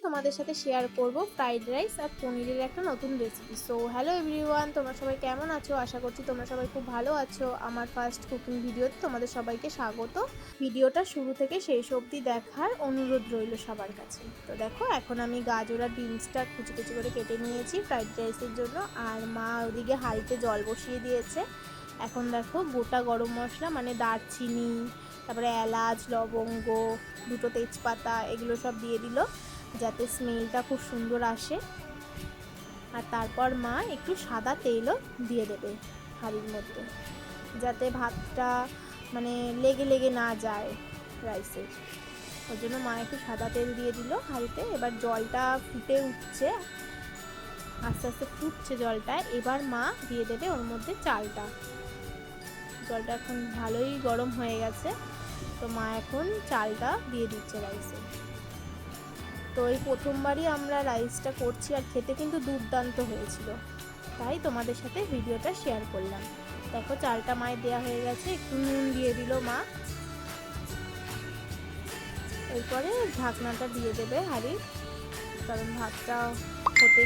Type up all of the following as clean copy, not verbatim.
তোমাদের সাথে শেয়ার করব ফ্রাইড রাইস আর পনিরের একটা নতুন রেসিপি। সো হ্যালো এভরিওয়ান, তোমরা সবাই কেমন আছো? আশা করছি তোমরা সবাই খুব ভালো আছো। আমার ফার্স্ট কুকিং ভিডিওতে তোমাদের সবাইকে স্বাগত। ভিডিওটা শুরু থেকে শেষ অবধি দেখার অনুরোধ রইল সবার কাছে। তো দেখো, এখন আমি গাজর আর বিনসটা কুচি কুচি করে কেটে নিয়েছি ফ্রাইড রাইসের জন্য, আর মা ওদিকে হাঁড়িতে জল বসিয়ে দিয়েছে। এখন দেখো, গোটা গরম মশলা মানে দারচিনি, তারপরে এলাচ, লবঙ্গ, দুটো তেজপাতা, এগুলো সব দিয়ে দিল যাতে স্মেলটা খুব সুন্দর আসে। আর তারপর মা একটু সাদা তেলও দিয়ে দেবে হাঁড়ির মধ্যে, যাতে ভাতটা মানে লেগে লেগে না যায় রাইসের। ওর জন্য মা একটু সাদা তেল দিয়ে দিল হাঁড়িতে। এবার জলটা ফুটে উঠছে, আস্তে আস্তে ফুটছে জলটা। এবার মা দিয়ে দেবে ওর মধ্যে চালটা। জলটা এখন ভালোই গরম হয়ে গেছে, তো মা এখন চালটা দিয়ে দিচ্ছে রাইসে। তো এই প্রথমবারই আমরা রাইসটা করছি, আর খেতে কিন্তু দুর্দান্ত হয়েছিল, তাই তোমাদের সাথে ভিডিওটা শেয়ার করলাম। দেখো, চালটা মায়ের দেওয়া হয়ে গেছে, একটু নুন দিয়ে দিল মা। এরপরে ঢাকনাটা দিয়ে দেবে হাঁড়ির, কারণ ভাতটা হতে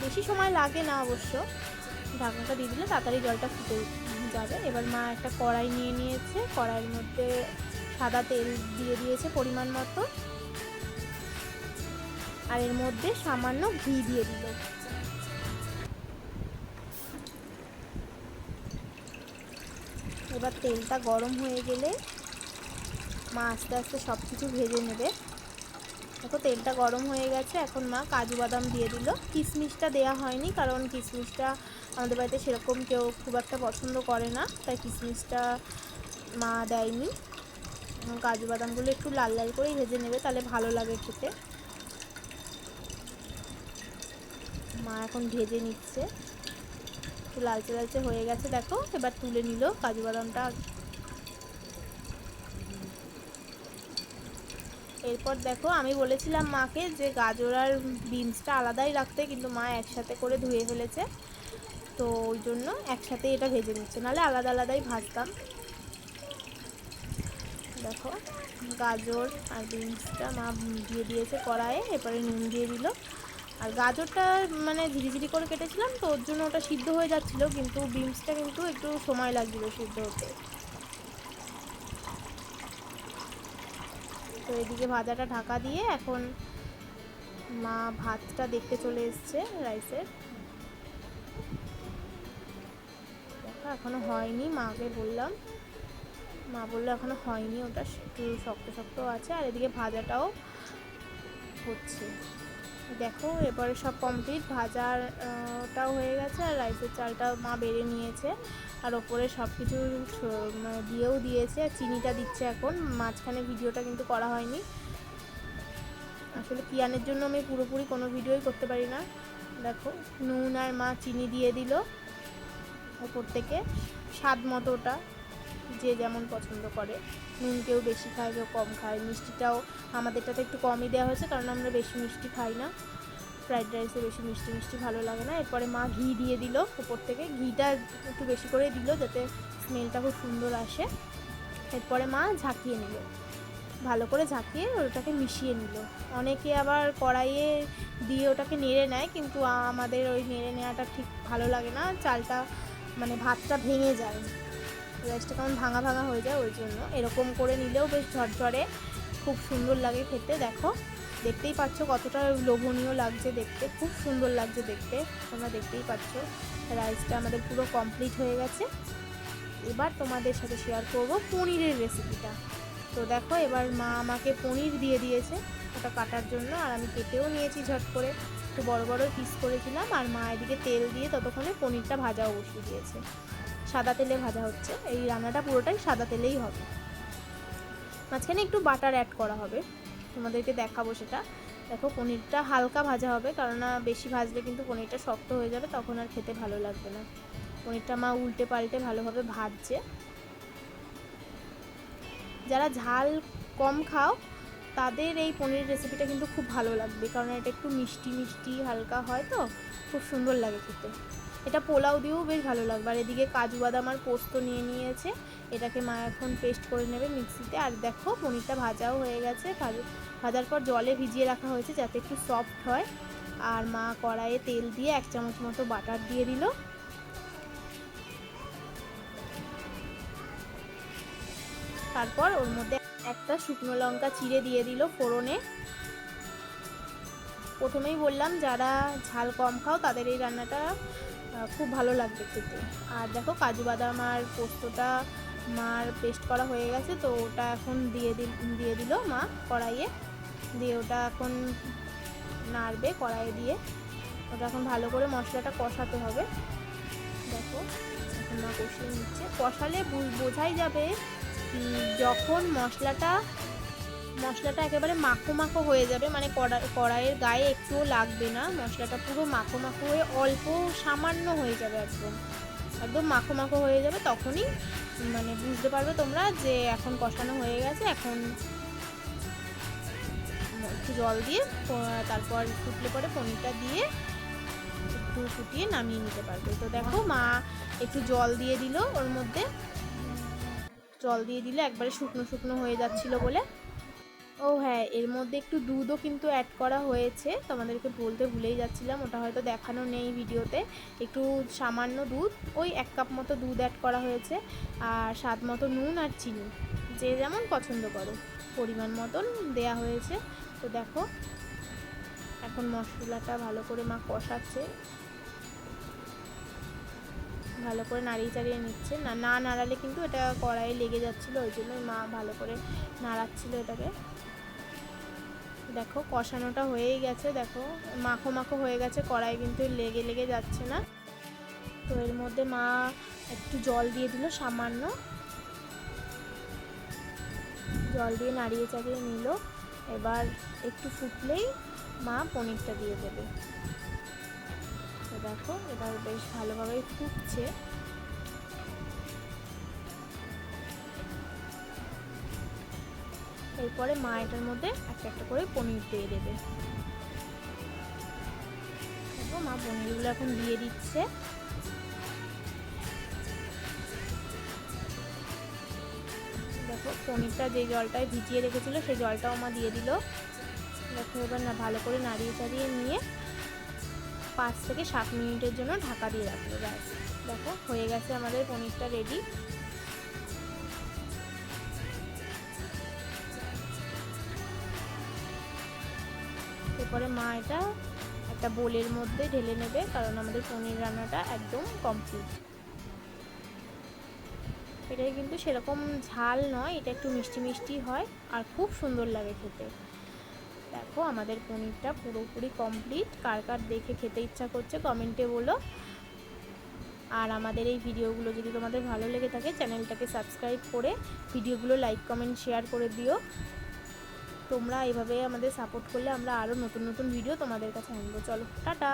বেশি সময় লাগে না অবশ্য। ঢাকনাটা দিয়ে দিলে তাড়াতাড়ি জলটা ফুটে যাবে। এবার মা একটা কড়াই নিয়ে নিয়েছে, কড়াইয়ের মধ্যে সাদা তেল দিয়ে দিয়েছে পরিমাণ মতো, আর এর মধ্যে সামান্য ঘি দিয়ে দিল। এবার তেলটা গরম হয়ে গেলে মা আস্তে আস্তে সব কিছু ভেজে নেবে। দেখো, তেলটা গরম হয়ে গেছে, এখন মা কাজু বাদাম দিয়ে দিল। কিশমিশটা দেওয়া হয়নি, কারণ কিশমিশটা আমাদের বাড়িতে সেরকম কেউ খুব একটা পছন্দ করে না, তাই কিশমিশটা মা দেয়নি। কাজু বাদামগুলো একটু লাল লাল করেই ভেজে নেবে, তাহলে ভালো লাগে খেতে। মা এখন ভেজে নিচ্ছে, একটু লালচে লালচে হয়ে গেছে। দেখো, এবার তুলে নিল কাজু বাদামটা। এরপর দেখো, আমি বলেছিলাম মাকে যে গাজর আর বিনসটা আলাদাই রাখতে, কিন্তু মা একসাথে করে ধুয়ে ফেলেছে, তো ওই জন্য একসাথে এটা ভেজে নিচ্ছে, নাহলে আলাদা আলাদাই ভাজতাম। দেখো, গাজর আর বিনসটা মা দিয়ে দিয়েছে কড়াইয়ে, এরপরে নুন দিয়ে দিল। আর গাজরটা মানে ঝিরিঝিরি করে কেটেছিলাম, তো ওর জন্য ওটা সিদ্ধ হয়ে যাচ্ছিলো, কিন্তু বিনসটা কিন্তু একটু সময় লাগছিল সিদ্ধ হতে। তো এদিকে ভাজাটা ঢাকা দিয়ে এখন মা ভাতটা দেখতে চলে এসছে রাইসের। দেখো, এখনো হয়নি, মাকে বললাম, মা বললো এখনো হয়নি, ওটা একটু শক্ত শক্ত আছে। আর এদিকে ভাজাটাও হচ্ছে। দেখো, এবারে সব কমপ্লিট, ভাজাটাও হয়ে গেছে, আর রাইসের চালটাও মা বেড়ে নিয়েছে, আর ওপরে সব কিছু মানে দিয়েও দিয়েছে। চিনিটা দিচ্ছে এখন, মাঝখানে ভিডিওটা কিন্তু করা হয়নি, আসলে কিয়ানের জন্য আমি পুরোপুরি কোনো ভিডিওই করতে পারি না। দেখো, নুন আর মা চিনি দিয়ে দিল ওপর থেকে, স্বাদ মতো, ওটা যে যেমন পছন্দ করে। নুন কেউ বেশি খায়, কেউ কম খায়। মিষ্টিটাও আমাদেরটাতে একটু কমই দেওয়া হয়েছে, কারণ আমরা বেশি মিষ্টি খাই না, ফ্রাইড রাইসে বেশি মিষ্টি মিষ্টি ভালো লাগে না। এরপরে মা ঘি দিয়ে দিল ওপর থেকে, ঘিটা একটু বেশি করে দিল যাতে স্মেলটা খুব সুন্দর আসে। এরপরে মা ঝাঁকিয়ে নিল, ভালো করে ঝাঁকিয়ে ওটাকে মিশিয়ে নিল। অনেকে আবার কড়াইয়ে দিয়ে ওটাকে নেড়ে নেয়, কিন্তু আমাদের ওই নেড়ে নেওয়াটা ঠিক ভালো লাগে না, চালটা মানে ভাতটা ভেঙে যায়, রাইসটা কেমন ভাঙা ভাঙা হয়ে যায়। ওই জন্য এরকম করে নিলেও বেশ ঝরঝরে খুব সুন্দর লাগে খেতে। দেখো, দেখতেই পাচ্ছ কতটা লোভনীয় লাগছে দেখতে, খুব সুন্দর লাগছে দেখতে, তোমরা দেখতেই পাচ্ছ। রাইসটা আমাদের পুরো কমপ্লিট হয়ে গেছে। এবার তোমাদের সাথে শেয়ার করব পনিরের রেসিপিটা। তো দেখো, এবার মা আমাকে পনির দিয়ে দিয়েছে ওটা কাটার জন্য, আর আমি কেটেও নিয়েছি ঝট করে, একটু বড় বড় পিস করেছিলাম। আর মা এদিকে তেল দিয়ে ততক্ষণে পনিরটা ভাজাও বসিয়ে দিয়েছে, সাদা তেলে ভাজা হচ্ছে। এই রান্নাটা পুরোটাই সাদা তেলেই হবে, মাঝখানে একটু বাটার অ্যাড করা হবে, তোমাদেরকে দেখাবো সেটা। দেখো, পনিরটা হালকা ভাজা হবে, কারণ বেশি ভাজলে কিন্তু পনিরটা শক্ত হয়ে যাবে, তখন আর খেতে ভালো লাগবে না। পনিরটা মা উল্টে পাল্টে ভালোভাবে ভাজছে। যারা ঝাল কম খাও তাদের এই পনির রেসিপিটা কিন্তু খুব ভালো লাগবে, কারণ এটা একটু মিষ্টি মিষ্টি হালকা হয়, তো খুব সুন্দর লাগে খেতে। এটা পোলাও দিয়েও বেশ ভালো লাগবে। আর এদিকে কাজু বাদাম আর পোস্ত নিয়ে নিয়েছে, এটাকে মা এখন পেস্ট করে নেবে মিক্সিতে। আর দেখো, পনিরটা ভাজাও হয়ে গেছে, ভাজার পর জলে ভিজিয়ে রাখা হয়েছে যাতে একটু সফট হয়। আর মা কড়াইয়ে তেল দিয়ে 1 চামচ মতো বাটার দিয়ে দিল। তারপর ওর মধ্যে একটা শুকনো লঙ্কা চিড়ে দিয়ে দিল ফোড়নে। প্রথমেই বললাম যারা ঝাল কম খাও তাদের এই রান্নাটা খুব ভালো লাগবে খেতে। আর দেখো কাজু বাদাম আর পোস্তটা মার পেস্ট করা হয়ে গেছে, তো ওটা এখন দিয়ে দিল মা কড়াইয়ে। দিয়ে ওটা এখন নাড়বে কড়াইয়ে দিয়ে। ওটা এখন ভালো করে মশলাটা কষাতে হবে। দেখো এখন মা কষিয়ে নিচ্ছে। কষালে বোঝাই যাবে যখন মশলাটা একেবারে মাখো মাখো হয়ে যাবে, মানে কড়াইয়ের গায়ে একটুও লাগবে না, মশলাটা পুরো মাখো মাখো হয়ে অল্প সামান্য হয়ে যাবে, একদম মাখো মাখো হয়ে যাবে, তখনই মানে বুঝতে পারবে তোমরা যে এখন কষানো হয়ে গেছে। এখন একটু জল দিয়ে তারপর ফুটলে পরে পনিরটা দিয়ে একটু ফুটিয়ে নামিয়ে নিতে পারবে। তো দেখো মা একটু জল দিয়ে দিল, ওর মধ্যে জল দিয়ে দিলে একবারে শুকনো শুকনো হয়ে যাচ্ছিল বলে। ও হ্যাঁ, এর মধ্যে একটু দুধও কিন্তু অ্যাড করা হয়েছে, তোমাদেরকে বলতে ভুলেই যাচ্ছিলাম, ওটা হয়তো দেখানো নেই ভিডিওতে। একটু সামান্য দুধ, ওই 1 কাপ মতো দুধ অ্যাড করা হয়েছে। আর স্বাদ মতো নুন আর চিনি, যে যেমন পছন্দ করো পরিমাণ মতন দেয়া হয়েছে। তো দেখো এখন মশলাটা ভালো করে মা কষাচ্ছে, ভালো করে নাড়িয়ে চাড়িয়ে নিচ্ছে। না নাড়ালে কিন্তু এটা কড়াইয়ে লেগে যাচ্ছিলো, ওই জন্য মা ভালো করে নাড়াচ্ছিল এটাকে। দেখো কষানোটা হয়েই গেছে, দেখো মাখো মাখো হয়ে গেছে, কড়াই কিন্তু লেগে লেগে যাচ্ছে না। তো এর মধ্যে মা একটু জল দিয়ে দিল, সামান্য জল দিয়ে নাড়িয়ে চাড়িয়ে নিল। এবার একটু ফুটলেই মা পনিরটা দিয়ে দেবে। তো দেখো এবার বেশ ভালোভাবেই ফুটছে। এরপরে মা এটার মধ্যে একটা একটা করে পনির দিয়ে দেবে। দেখো মা পনিরগুলো এখন দিয়ে দিচ্ছে। দেখো পনিরটা যে জলটায় ভিজিয়ে রেখেছিল সেই জলটাও মা দিয়ে দিল। দেখো এবার না ভালো করে নাড়িয়ে চাড়িয়ে নিয়ে 5 থেকে 7 মিনিটের জন্য ঢাকা দিয়ে রাখবো। ব্যাস দেখো হয়ে গেছে আমাদের পনিরটা রেডি। এরপরে মা এটা একটা বোলের মধ্যে ঢেলে নেবে, কারণ আমাদের পনির রান্নাটা একদম কমপ্লিট। এটাই কিন্তু সেরকম ঝাল নয়, এটা একটু মিষ্টি মিষ্টি হয় আর খুব সুন্দর লাগে খেতে। দেখো আমাদের পনিরটা পুরোপুরি কমপ্লিট। কার কার দেখে খেতে ইচ্ছা করছে কমেন্টে বলো। আর আমাদের এই ভিডিওগুলো যদি তোমাদের ভালো লেগে থাকে চ্যানেলটাকে সাবস্ক্রাইব করে ভিডিওগুলো লাইক কমেন্ট শেয়ার করে দিও। তোমরা এইভাবে আমাদের সাপোর্ট করলে আমরা আরও নতুন নতুন ভিডিও তোমাদের কাছে আনবো। চলো টাটা।